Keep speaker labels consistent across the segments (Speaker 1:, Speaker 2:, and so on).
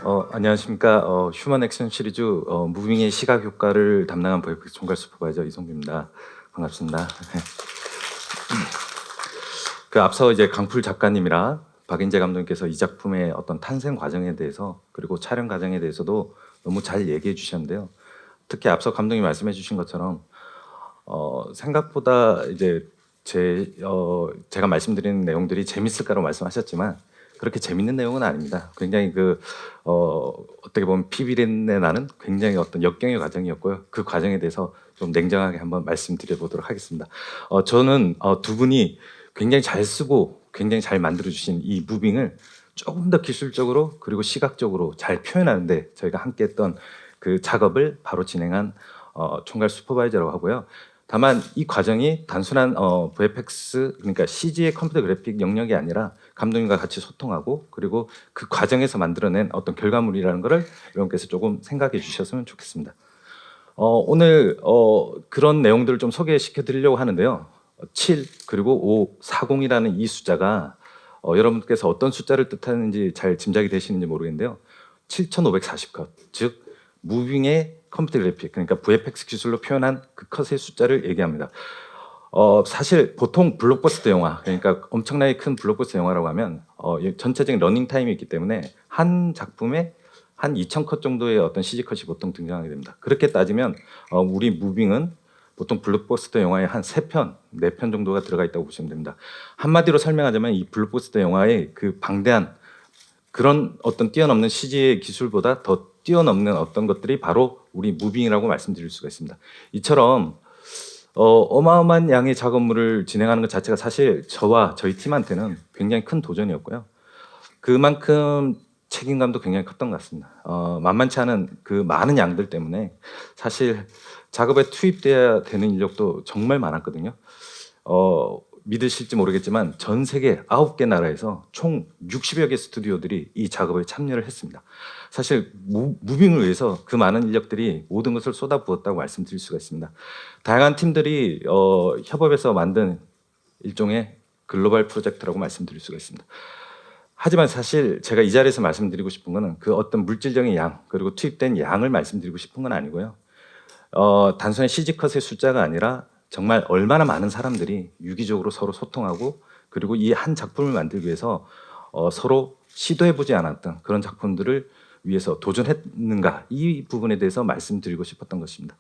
Speaker 1: 안녕하십니까. 휴먼 액션 시리즈 무빙의 시각 효과를 담당한 VFX 총괄 슈퍼바이저 이성규입니다. 반갑습니다. 그 앞서 이제 강풀 작가님이랑 박인재 감독님께서 이 작품의 어떤 탄생 과정에 대해서 그리고 촬영 과정에 대해서도 너무 잘 얘기해 주셨는데요. 특히 앞서 감독님 말씀해 주신 것처럼 생각보다 이제 제가 말씀드리는 내용들이 재밌을까로 말씀하셨지만 그렇게 재밌는 내용은 아닙니다. 굉장히 어떻게 보면 피비린내 나는 굉장히 어떤 역경의 과정이었고요. 그 과정에 대해서 좀 냉정하게 한번 말씀드려 보도록 하겠습니다. 저는 두 분이 굉장히 잘 쓰고 굉장히 잘 만들어 주신 이 무빙을 조금 더 기술적으로 그리고 시각적으로 잘 표현하는데 저희가 함께 했던 그 작업을 바로 진행한 총괄 슈퍼바이저라고 하고요. 다만 이 과정이 단순한 VFX 그러니까 CG의 컴퓨터 그래픽 영역이 아니라 감독님과 같이 소통하고 그리고 그 과정에서 만들어낸 어떤 결과물이라는 것을 여러분께서 조금 생각해 주셨으면 좋겠습니다. 오늘 그런 내용들을 좀 소개시켜 드리려고 하는데요. 7 그리고 5, 40이라는 이 숫자가 여러분께서 어떤 숫자를 뜻하는지 잘 짐작이 되시는지 모르겠는데요. 7540컷, 즉 무빙의 컴퓨터 그래픽, 그러니까 VFX 기술로 표현한 그 컷의 숫자를 얘기합니다. 사실 보통 블록버스터 영화, 그러니까 엄청나게 큰 블록버스터 영화라고 하면 전체적인 러닝 타임이 있기 때문에 한 작품에 한 2,000컷 정도의 어떤 CG 컷이 보통 등장하게 됩니다. 그렇게 따지면 우리 무빙은 보통 블록버스터 영화에 한 3편, 4편 정도가 들어가 있다고 보시면 됩니다. 한마디로 설명하자면 이 블록버스터 영화의 그 방대한 그런 어떤 뛰어넘는 CG의 기술보다 더 뛰어넘는 어떤 것들이 바로 우리 무빙이라고 말씀드릴 수가 있습니다. 이처럼 어마어마한 양의 작업물을 진행하는 것 자체가 사실 저와 저희 팀한테는 굉장히 큰 도전이었고요. 그만큼 책임감도 굉장히 컸던 것 같습니다. 만만치 않은 그 많은 양들 때문에 사실 작업에 투입돼야 되는 인력도 정말 많았거든요. 믿으실지 모르겠지만 전 세계 9개 나라에서 총 60여 개 스튜디오들이 이 작업에 참여를 했습니다. 사실 무빙을 위해서 그 많은 인력들이 모든 것을 쏟아부었다고 말씀드릴 수가 있습니다. 다양한 팀들이 협업해서 만든 일종의 글로벌 프로젝트라고 말씀드릴 수가 있습니다. 하지만 사실 제가 이 자리에서 말씀드리고 싶은 거는 그 어떤 물질적인 양 그리고 투입된 양을 말씀드리고 싶은 건 아니고요. 단순히 CG컷의 숫자가 아니라 정말 얼마나 많은 사람들이 유기적으로 서로 소통하고 그리고 이 한 작품을 만들기 위해서 서로 시도해보지 않았던 그런 작품들을 위해서 도전했는가 이 부분에 대해서 말씀드리고 싶었던 것입니다.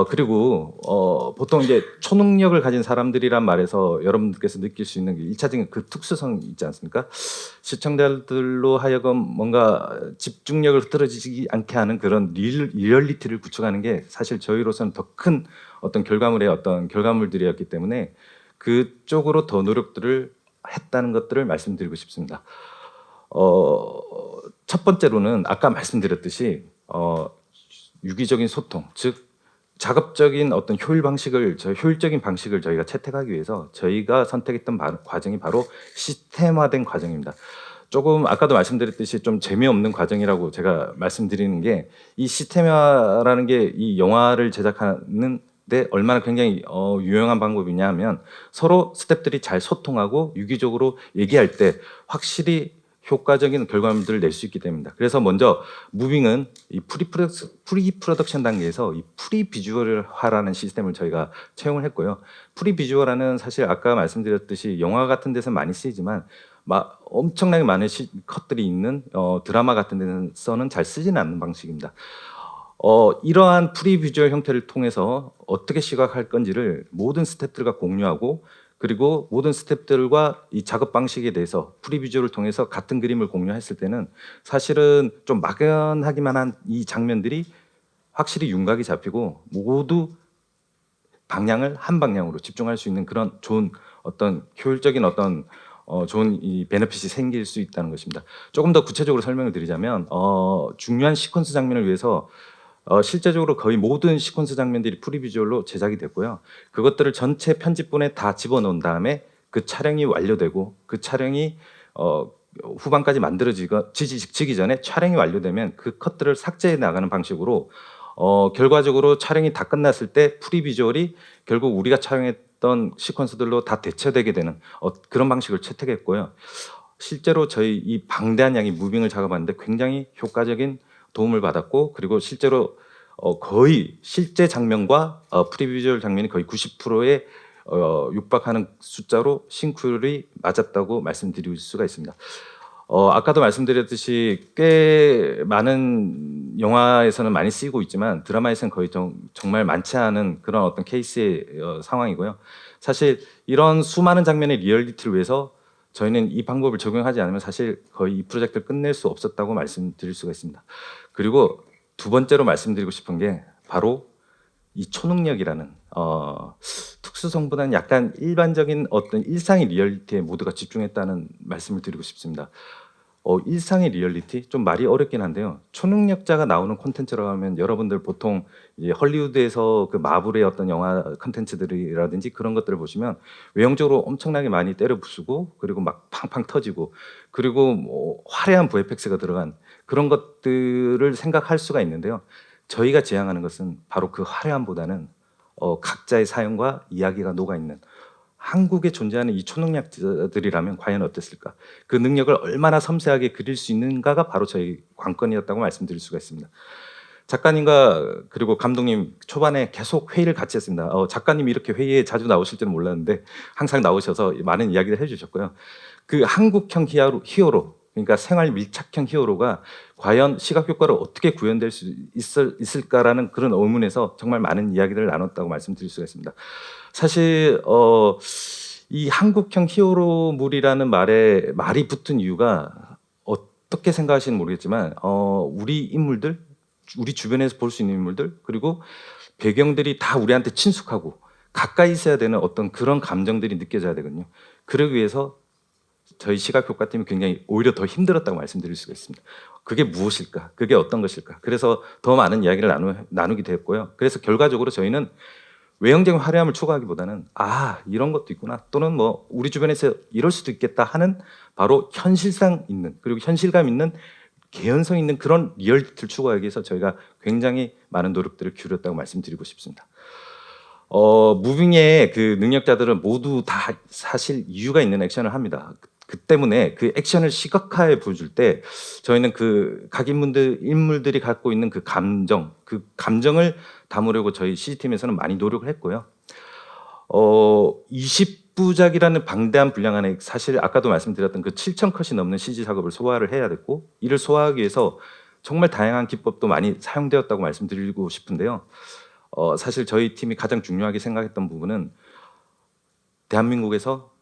Speaker 1: 그리고 보통 이제 초능력을 가진 사람들이란 말에서 여러분들께서 느낄 수 있는 게 1차적인 그 특수성 있지 않습니까? 시청자들로 하여금 뭔가 집중력을 흐트러지지 않게 하는 그런 리얼리티를 구축하는 게 사실 저희로서는 더 큰 어떤 결과물의 어떤 결과물들이었기 때문에 그쪽으로 더 노력들을 했다는 것들을 말씀드리고 싶습니다. 첫 번째로는 아까 말씀드렸듯이 유기적인 소통, 즉 작업적인 어떤 효율적인 방식을 저희가 채택하기 위해서 저희가 선택했던 과정이 바로 시스템화된 과정입니다. 조금 아까도 말씀드렸듯이 좀 재미없는 과정이라고 제가 말씀드리는 게 이 시스템화라는 게 이 영화를 제작하는 데 얼마나 굉장히 유용한 방법이냐 하면 서로 스태프들이 잘 소통하고 유기적으로 얘기할 때 확실히 효과적인 결과물들을 낼 수 있기 때문입니다. 그래서 먼저 무빙은 이 프리프로덕션 단계에서 이 프리비주얼화라는 시스템을 저희가 채용을 했고요. 프리비주얼화는 사실 아까 말씀드렸듯이 영화 같은 데서 많이 쓰이지만 엄청나게 많은 컷들이 있는 드라마 같은 데서는 잘 쓰지는 않는 방식입니다. 이러한 프리비주얼 형태를 통해서 어떻게 시각할 건지를 모든 스태프들과 공유하고 그리고 모든 스태프들과 이 작업 방식에 대해서 프리비주얼을 통해서 같은 그림을 공유했을 때는 사실은 좀 막연하기만 한 이 장면들이 확실히 윤곽이 잡히고 모두 방향을 한 방향으로 집중할 수 있는 그런 좋은 어떤 효율적인 어떤 좋은 이 베네핏이 생길 수 있다는 것입니다. 조금 더 구체적으로 설명을 드리자면 중요한 시퀀스 장면을 위해서 실제적으로 거의 모든 시퀀스 장면들이 프리비주얼로 제작이 됐고요. 그것들을 전체 편집본에 다 집어넣은 다음에 그 촬영이 완료되고 그 촬영이 후반까지 만들어지기 전에 촬영이 완료되면 그 컷들을 삭제해 나가는 방식으로 결과적으로 촬영이 다 끝났을 때 프리비주얼이 결국 우리가 촬영했던 시퀀스들로 다 대체되게 되는 그런 방식을 채택했고요. 실제로 저희 이 방대한 양의 무빙을 작업하는데 굉장히 효과적인 도움을 받았고, 그리고 실제로 거의 실제 장면과 프리비주얼 장면이 거의 90%에 육박하는 숫자로 싱크율이 맞았다고 말씀드릴 수가 있습니다. 아까도 말씀드렸듯이 꽤 많은 영화에서는 많이 쓰이고 있지만 드라마에서는 거의 정말 많지 않은 그런 어떤 케이스의 상황이고요. 사실 이런 수많은 장면의 리얼리티를 위해서 저희는 이 방법을 적용하지 않으면 사실 거의 이 프로젝트를 끝낼 수 없었다고 말씀드릴 수가 있습니다. 그리고 두 번째로 말씀드리고 싶은 게 바로 이 초능력이라는 특수성보다는 약간 일반적인 어떤 일상의 리얼리티에 모두가 집중했다는 말씀을 드리고 싶습니다. 일상의 리얼리티 좀 말이 어렵긴 한데요. 초능력자가 나오는 콘텐츠라고 하면 여러분들 보통 이제 헐리우드에서 그 마블의 어떤 영화 콘텐츠들이라든지 그런 것들을 보시면 외형적으로 엄청나게 많이 때려 부수고, 그리고 막 팡팡 터지고, 그리고 뭐 화려한 VFX가 들어간 그런 것들을 생각할 수가 있는데요. 저희가 지향하는 것은 바로 그 화려함보다는 각자의 사연과 이야기가 녹아 있는 한국에 존재하는 이 초능력자들이라면 과연 어땠을까? 그 능력을 얼마나 섬세하게 그릴 수 있는가가 바로 저희 관건이었다고 말씀드릴 수가 있습니다. 작가님과 그리고 감독님 초반에 계속 회의를 같이 했습니다. 작가님이 이렇게 회의에 자주 나오실 줄은 몰랐는데 항상 나오셔서 많은 이야기를 해주셨고요. 그 한국형 히어로, 그러니까 생활 밀착형 히어로가 과연 시각 효과로 어떻게 구현될 수 있을까라는 그런 의문에서 정말 많은 이야기를 나눴다고 말씀드릴 수가 있습니다. 사실 이 한국형 히어로물이라는 말이 붙은 이유가 어떻게 생각하시는지 모르겠지만 우리 인물들, 우리 주변에서 볼 수 있는 인물들, 그리고 배경들이 다 우리한테 친숙하고 가까이 있어야 되는 어떤 그런 감정들이 느껴져야 되거든요. 그러기 위해서 저희 시각효과팀이 굉장히 오히려 더 힘들었다고 말씀드릴 수가 있습니다. 그게 무엇일까? 그게 어떤 것일까? 그래서 더 많은 이야기를 나누게 됐고요. 그래서 결과적으로 저희는 외형적인 화려함을 추구하기보다는 이런 것도 있구나, 또는 뭐 우리 주변에서 이럴 수도 있겠다 하는 바로 현실성 있는, 그리고 현실감 있는, 개연성 있는 그런 리얼리티를 추구하기 위해서 저희가 굉장히 많은 노력들을 기울였다고 말씀드리고 싶습니다. 무빙의 그 능력자들은 모두 다 사실 이유가 있는 액션을 합니다. 그 때문에 그 액션을 시각화해 보여줄 때 저희는 그 각 인물들이 갖고 있는 그 감정을 담으려고 저희 CG팀에서는 많이 노력을 했고요. 20부작이라는 방대한 분량 안에 사실 아까도 말씀드렸던 그 7,000컷이 넘는 CG 작업을 소화를 해야 됐고, 이를 소화하기 위해서 정말 다양한 기법도 많이 사용되었다고 말씀드리고 싶은데요. 사실 저희 팀이 가장 중요하게 생각했던 부분은 대한민국에서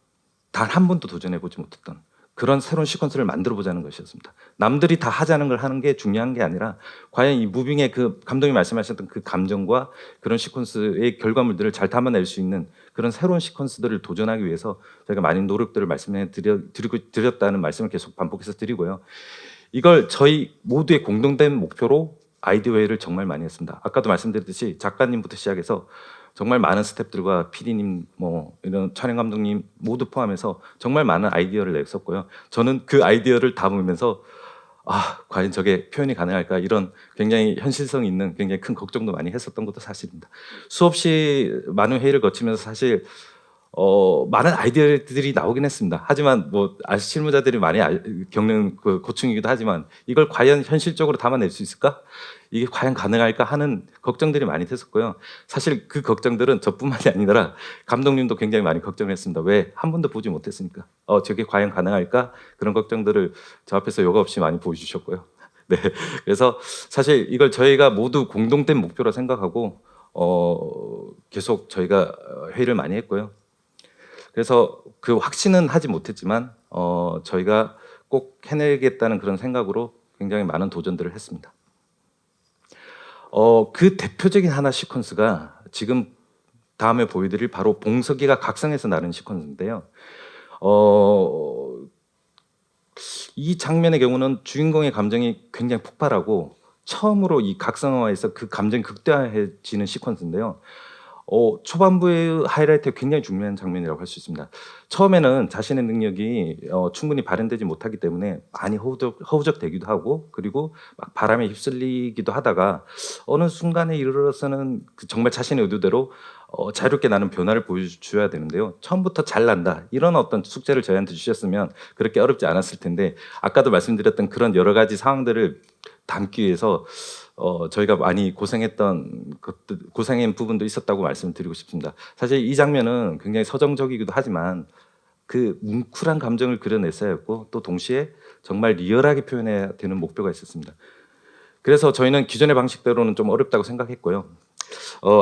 Speaker 1: 단 한 번도 도전해 보지 못했던 그런 새로운 시퀀스를 만들어 보자는 것이었습니다. 남들이 다 하자는 걸 하는 게 중요한 게 아니라 과연 이 무빙의 그 감독이 말씀하셨던 그 감정과 그런 시퀀스의 결과물들을 잘 담아낼 수 있는 그런 새로운 시퀀스들을 도전하기 위해서 저희가 많은 노력들을 말씀해 드렸다는 말씀을 계속 반복해서 드리고요. 이걸 저희 모두의 공동된 목표로 아이디어 회의를 정말 많이 했습니다. 아까도 말씀드렸듯이 작가님부터 시작해서 정말 많은 스태프들과 PD님, 뭐 이런 촬영 감독님 모두 포함해서 정말 많은 아이디어를 냈었고요. 저는 그 아이디어를 담으면서 과연 저게 표현이 가능할까, 이런 굉장히 현실성 있는 굉장히 큰 걱정도 많이 했었던 것도 사실입니다. 수없이 많은 회의를 거치면서 사실 많은 아이디어들이 나오긴 했습니다. 하지만 뭐 실무자들이 많이 겪는 그 고충이기도 하지만 이걸 과연 현실적으로 담아낼 수 있을까? 이게 과연 가능할까 하는 걱정들이 많이 됐었고요. 사실 그 걱정들은 저뿐만이 아니라 감독님도 굉장히 많이 걱정을 했습니다. 왜? 한 번도 보지 못했으니까. 저게 과연 가능할까? 그런 걱정들을 저 앞에서 요가 없이 많이 보여주셨고요. 네, 그래서 사실 이걸 저희가 모두 공동된 목표로 생각하고 계속 저희가 회의를 많이 했고요. 그래서 그 확신은 하지 못했지만 저희가 꼭 해내겠다는 그런 생각으로 굉장히 많은 도전들을 했습니다. 그 대표적인 하나 시퀀스가 지금 다음에 보여드릴 바로 봉석이가 각성해서 나는 시퀀스인데요. 이 장면의 경우는 주인공의 감정이 굉장히 폭발하고 처음으로 이 각성화에서 그 감정이 극대화해지는 시퀀스인데요. 초반부의 하이라이트가 굉장히 중요한 장면이라고 할 수 있습니다. 처음에는 자신의 능력이 충분히 발현되지 못하기 때문에 많이 허우적대기도 하고, 그리고 막 바람에 휩쓸리기도 하다가 어느 순간에 이르러서는 정말 자신의 의도대로 자유롭게 나는 변화를 보여줘야 되는데요. 처음부터 잘난다 이런 어떤 숙제를 저희한테 주셨으면 그렇게 어렵지 않았을 텐데 아까도 말씀드렸던 그런 여러 가지 상황들을 담기 위해서 저희가 많이 고생했던 것들, 고생한 부분도 있었다고 말씀드리고 싶습니다. 사실 이 장면은 굉장히 서정적이기도 하지만 그 뭉클한 감정을 그려냈어야 했고 또 동시에 정말 리얼하게 표현해야 되는 목표가 있었습니다. 그래서 저희는 기존의 방식대로는 좀 어렵다고 생각했고요.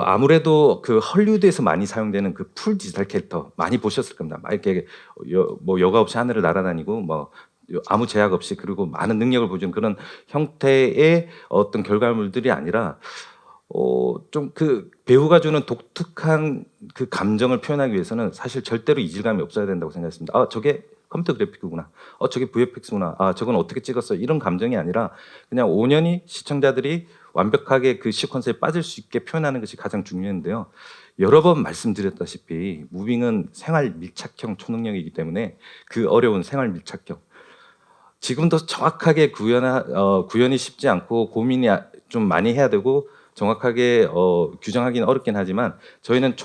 Speaker 1: 아무래도 그 헐리우드에서 많이 사용되는 그 풀 디지털 캐릭터 많이 보셨을 겁니다. 막 이렇게 뭐 여과 없이 하늘을 날아다니고 뭐 아무 제약 없이 그리고 많은 능력을 보여주는 그런 형태의 어떤 결과물들이 아니라 좀 그 배우가 주는 독특한 그 감정을 표현하기 위해서는 사실 절대로 이질감이 없어야 된다고 생각했습니다. 아 저게 컴퓨터 그래픽이구나. 저게 VFX구나. 아 저건 어떻게 찍었어. 이런 감정이 아니라 그냥 온전히 시청자들이 완벽하게 그 시퀀스에 빠질 수 있게 표현하는 것이 가장 중요한데요. 여러 번 말씀드렸다시피 무빙은 생활 밀착형 초능력이기 때문에 그 어려운 생활 밀착형 지금도 정확하게 구현이 쉽지 않고 고민이 좀 많이 해야 되고 정확하게 규정하기는 어렵긴 하지만 저희는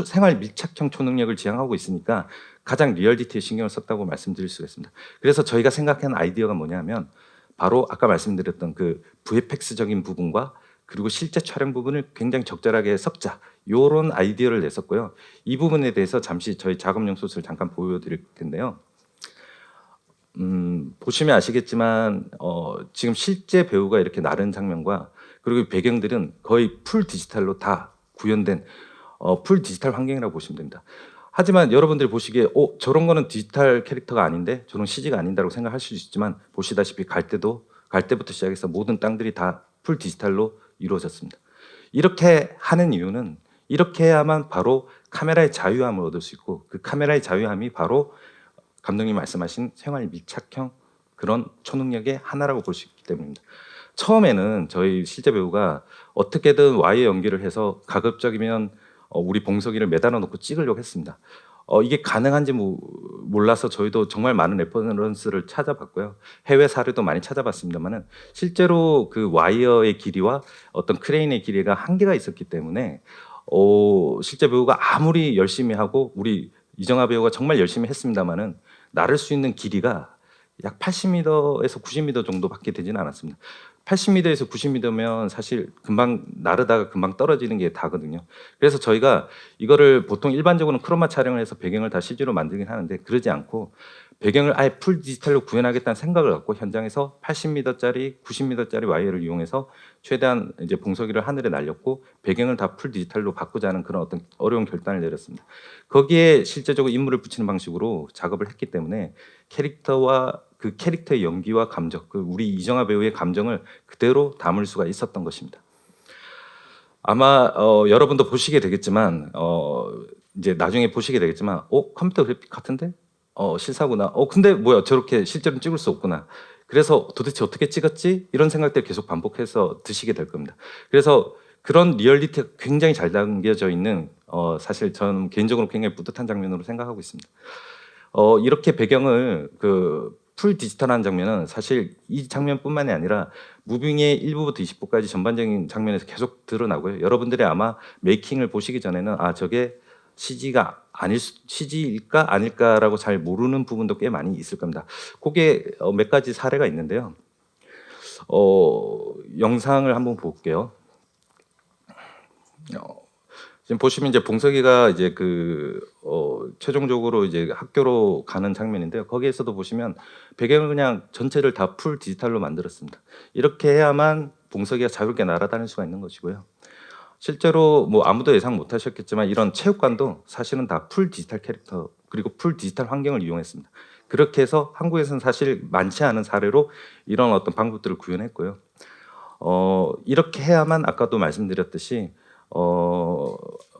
Speaker 1: 생활 밀착형 초능력을 지향하고 있으니까 가장 리얼리티에 신경을 썼다고 말씀드릴 수가 있습니다. 그래서 저희가 생각한 아이디어가 뭐냐면 바로 아까 말씀드렸던 그 VFX적인 부분과 그리고 실제 촬영 부분을 굉장히 적절하게 섞자 이런 아이디어를 냈었고요. 이 부분에 대해서 잠시 저희 작업용 소스를 잠깐 보여드릴 텐데요. 보시면 아시겠지만 지금 실제 배우가 이렇게 나른 장면과 그리고 배경들은 거의 풀 디지털로 다 구현된 풀 디지털 환경이라고 보시면 됩니다. 하지만 여러분들이 보시기에 저런 거는 디지털 캐릭터가 아닌데 저런 CG가 아닌다고 생각할 수 있지만 보시다시피 갈 때부터 시작해서 모든 땅들이 다 풀 디지털로 이루어졌습니다. 이렇게 하는 이유는 이렇게 해야만 바로 카메라의 자유함을 얻을 수 있고 그 카메라의 자유함이 바로 감독님 말씀하신 생활 밀착형 그런 초능력의 하나라고 볼 수 있기 때문입니다. 처음에는 저희 실제 배우가 어떻게든 와이어 연기를 해서 가급적이면 우리 봉석이를 매달아 놓고 찍으려고 했습니다. 이게 가능한지 몰라서 저희도 정말 많은 레퍼런스를 찾아봤고요. 해외 사례도 많이 찾아봤습니다만은 실제로 그 와이어의 길이와 어떤 크레인의 길이가 한계가 있었기 때문에 실제 배우가 아무리 열심히 하고 우리 이정아 배우가 정말 열심히 했습니다만은 나를 수 있는 길이가 약 80m에서 90m 정도밖에 되지는 않았습니다. 80m에서 90m면 사실 금방 나르다가 금방 떨어지는 게 다거든요. 그래서 저희가 이거를 보통 일반적으로는 크로마 촬영을 해서 배경을 다 CG로 만들긴 하는데 그러지 않고 배경을 아예 풀 디지털로 구현하겠다는 생각을 갖고 현장에서 80m짜리, 90m짜리 와이어를 이용해서 최대한 이제 봉석이를 하늘에 날렸고 배경을 다 풀 디지털로 바꾸자는 그런 어떤 어려운 결단을 내렸습니다. 거기에 실제적으로 인물을 붙이는 방식으로 작업을 했기 때문에 캐릭터와 그 캐릭터의 연기와 감정, 그 우리 이정아 배우의 감정을 그대로 담을 수가 있었던 것입니다. 아마 여러분도 보시게 되겠지만 이제 나중에 보시게 되겠지만 컴퓨터 그래픽 같은데 실사구나. 근데 뭐야 저렇게 실제로 찍을 수 없구나. 그래서 도대체 어떻게 찍었지? 이런 생각들 계속 반복해서 드시게 될 겁니다. 그래서 그런 리얼리티가 굉장히 잘 담겨져 있는 사실 저는 개인적으로 굉장히 뿌듯한 장면으로 생각하고 있습니다. 이렇게 배경을 그 풀 디지털한 장면은 사실 이 장면뿐만이 아니라 무빙의 1부부터 20부까지 전반적인 장면에서 계속 드러나고요. 여러분들이 아마 메이킹을 보시기 전에는 저게 CG일까 아닐까라고 잘 모르는 부분도 꽤 많이 있을 겁니다. 그게 몇 가지 사례가 있는데요. 영상을 한번 볼게요. 지금 보시면 이제 봉석이가 이제 최종적으로 이제 학교로 가는 장면인데요. 거기에서도 보시면 배경을 그냥 전체를 다 풀 디지털로 만들었습니다. 이렇게 해야만 봉석이가 자유롭게 날아다닐 수가 있는 것이고요. 실제로 뭐 아무도 예상 못하셨겠지만 이런 체육관도 사실은 다 풀 디지털 캐릭터 그리고 풀 디지털 환경을 이용했습니다. 그렇게 해서 한국에서는 사실 많지 않은 사례로 이런 어떤 방법들을 구현했고요. 이렇게 해야만 아까도 말씀드렸듯이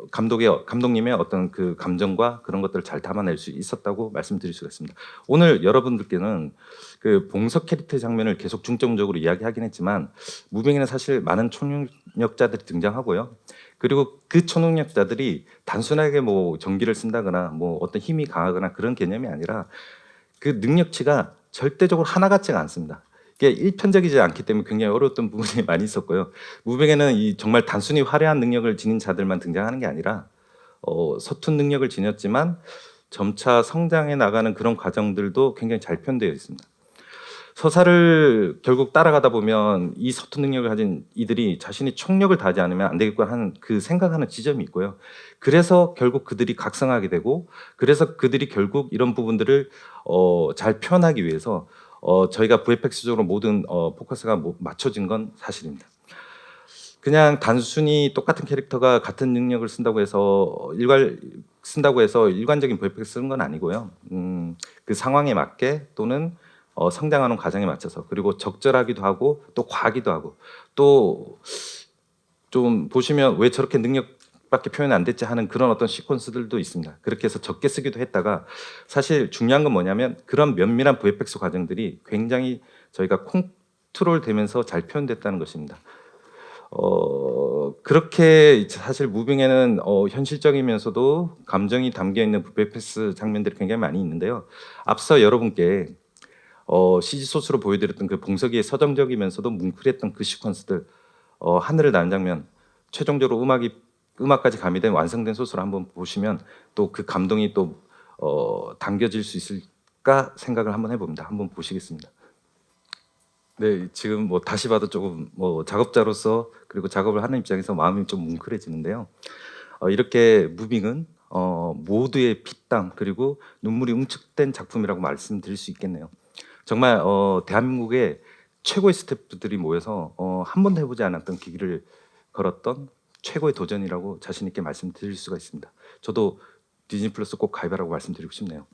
Speaker 1: 감독님의 어떤 그 감정과 그런 것들을 잘 담아낼 수 있었다고 말씀드릴 수가 있습니다. 오늘 여러분들께는 그 봉석 캐릭터 장면을 계속 중점적으로 이야기하긴 했지만 무빙에는 사실 많은 초능력자들이 등장하고요. 그리고 그 초능력자들이 단순하게 뭐 전기를 쓴다거나 뭐 어떤 힘이 강하거나 그런 개념이 아니라 그 능력치가 절대적으로 하나 같지가 않습니다. 이게 일편적이지 않기 때문에 굉장히 어려웠던 부분이 많이 있었고요. 무빙에는 이 정말 단순히 화려한 능력을 지닌 자들만 등장하는 게 아니라 서툰 능력을 지녔지만 점차 성장해 나가는 그런 과정들도 굉장히 잘 표현되어 있습니다. 서사를 결국 따라가다 보면 이 서툰 능력을 가진 이들이 자신이 총력을 다하지 않으면 안 되겠구나 하는 그 생각하는 지점이 있고요. 그래서 결국 그들이 각성하게 되고, 그래서 그들이 결국 이런 부분들을 잘 표현하기 위해서 저희가 VFX적으로 모든 포커스가 맞춰진 건 사실입니다. 그냥 단순히 똑같은 캐릭터가 같은 능력을 쓴다고 해서 일관적인 VFX 쓰는 건 아니고요. 그 상황에 맞게 또는 성장하는 과정에 맞춰서, 그리고 적절하기도 하고 또 과하기도 하고, 또 좀 보시면 왜 저렇게 능력밖에 표현 안 됐지 하는 그런 어떤 시퀀스들도 있습니다. 그렇게 해서 적게 쓰기도 했다가, 사실 중요한 건 뭐냐면 그런 면밀한 VFX 과정들이 굉장히 저희가 컨트롤 되면서 잘 표현됐다는 것입니다. 그렇게 사실 무빙에는 현실적이면서도 감정이 담겨 있는 VFX 장면들이 굉장히 많이 있는데요. 앞서 여러분께 CG 소스로 보여드렸던 그 봉석이의 서정적이면서도 뭉클했던 그 시퀀스들, 하늘을 나는 장면, 최종적으로 음악까지 가미된 완성된 소스를 한번 보시면 또 그 감동이 또 담겨질 수 있을까 생각을 한번 해봅니다. 한번 보시겠습니다. 네, 지금 뭐 다시 봐도 조금 뭐 작업자로서, 그리고 작업을 하는 입장에서 마음이 좀 뭉클해지는데요. 이렇게 무빙은 모두의 피땀 그리고 눈물이 응축된 작품이라고 말씀드릴 수 있겠네요. 정말 대한민국의 최고의 스태프들이 모여서 한 번도 해보지 않았던 길을 걸었던 최고의 도전이라고 자신 있게 말씀드릴 수가 있습니다. 저도 디즈니 플러스 꼭 가입하라고 말씀드리고 싶네요.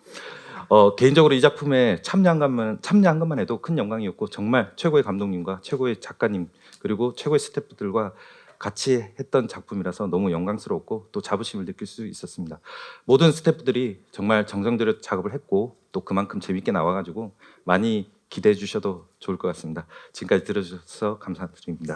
Speaker 1: 개인적으로 이 작품에 참여한 것만 해도 큰 영광이었고, 정말 최고의 감독님과 최고의 작가님 그리고 최고의 스태프들과 같이 했던 작품이라서 너무 영광스러웠고 또 자부심을 느낄 수 있었습니다. 모든 스태프들이 정말 정성 들여 작업을 했고 또 그만큼 재밌게 나와가지고 많이 기대해 주셔도 좋을 것 같습니다. 지금까지 들어주셔서 감사드립니다.